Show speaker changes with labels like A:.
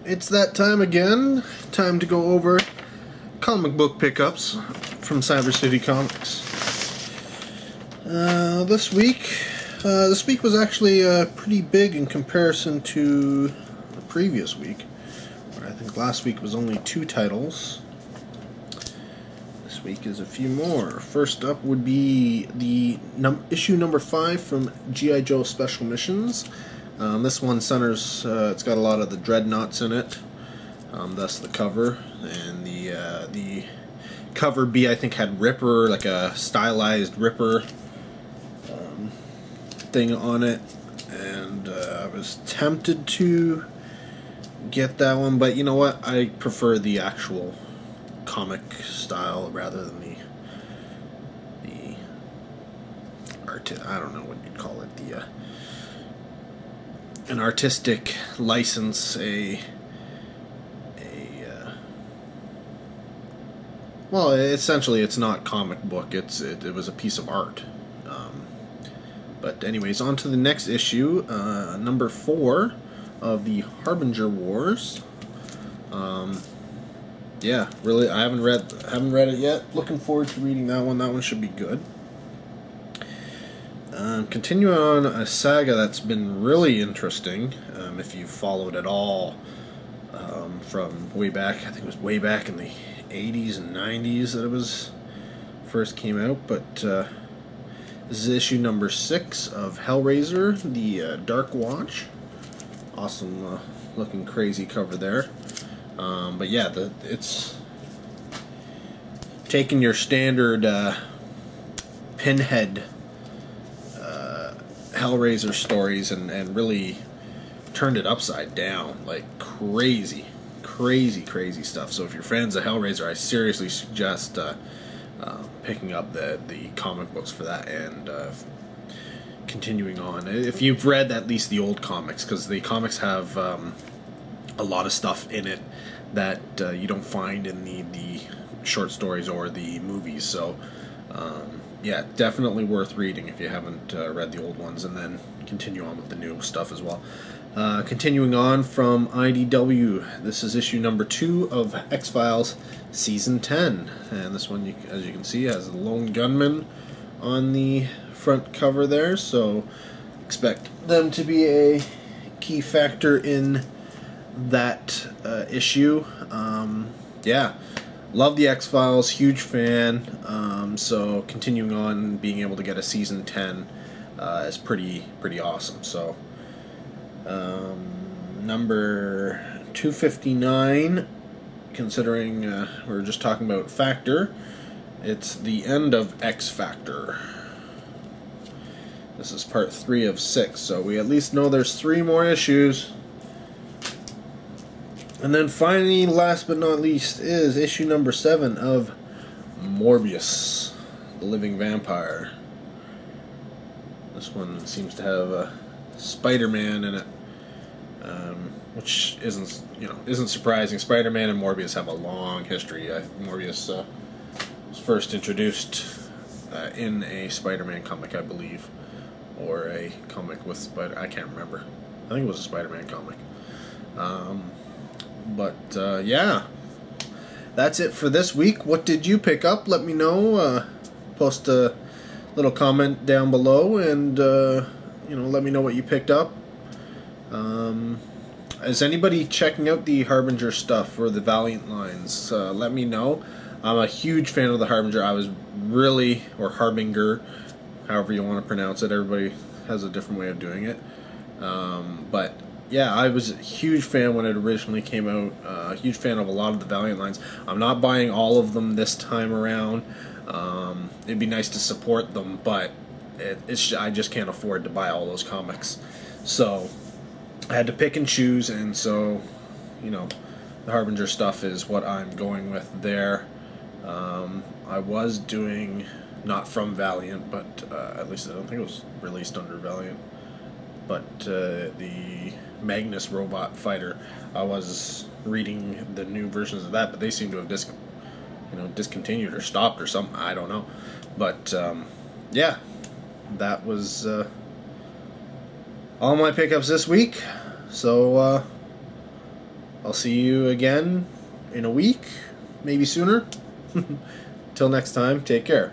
A: It's that time again. Time to go over comic book pickups from Cyber City Comics. This week was actually pretty big in comparison to the previous week. Where I think last week was only 2 titles. This week is a few more. First up would be the issue number 5 from G.I. Joe Special Missions. This one centers, it's got a lot of the dreadnoughts in it, thus the cover, and the cover B I think had Ripper, like a stylized Ripper thing on it, and I was tempted to get that one, but you know what, I prefer the actual comic style rather than the art, I don't know what you'd call it, an artistic license, well, essentially it's not comic book, it was a piece of art. But anyways, on to the next issue, number 4 of the Harbinger Wars. Yeah, really, I haven't read it yet. Looking forward to reading that one. That one should be good. Continuing on a saga that's been really interesting, if you've followed it all, from way back, I think it was way back in the 80s and 90s that it was first came out, but this is issue number 6 of Hellraiser, the Dark Watch. Awesome looking crazy cover there. But yeah, it's taking your standard Pinhead Hellraiser stories and really turned it upside down, like crazy stuff. So if you're fans of Hellraiser, I seriously suggest picking up the comic books for that and continuing on. If you've read at least the old comics, because the comics have a lot of stuff in it that you don't find in the short stories or the movies. So yeah, definitely worth reading if you haven't read the old ones, and then continue on with the new stuff as well. Continuing on from IDW, this is issue number 2 of X-Files Season 10. And this one, as you can see, has the Lone Gunman on the front cover there, so expect them to be a key factor in that issue. Yeah, love the X-Files, huge fan, so continuing on, being able to get a Season 10 is pretty awesome. So number 259, considering we're just talking about Factor, it's the end of X Factor. This is part 3 of 6, so we at least know there's 3 more issues. And then finally, last but not least, is issue number 7 of Morbius, the Living Vampire. This one seems to have Spider-Man in it, which isn't surprising. Spider-Man and Morbius have a long history. Morbius was first introduced in a Spider-Man comic, I believe, or a comic with Spider. I can't remember. I think it was a Spider-Man comic. But yeah, that's it for this week. What did you pick up? Let me know. Post a little comment down below, and let me know what you picked up. Is anybody checking out the Harbinger stuff or the Valiant lines? Let me know. I'm a huge fan of the Harbinger. Or Harbinger, however you want to pronounce it. Everybody has a different way of doing it. But yeah, I was a huge fan when it originally came out. A huge fan of a lot of the Valiant lines. I'm not buying all of them this time around. It'd be nice to support them, but I just can't afford to buy all those comics. So I had to pick and choose, and so, the Harbinger stuff is what I'm going with there. I was doing, not from Valiant, but at least I don't think it was released under Valiant, but the Magnus Robot Fighter, I was reading the new versions of that, but they seem to have discontinued or stopped or something, I don't know. But yeah, that was all my pickups this week. So I'll see you again in a week, maybe sooner. Till next time, take care.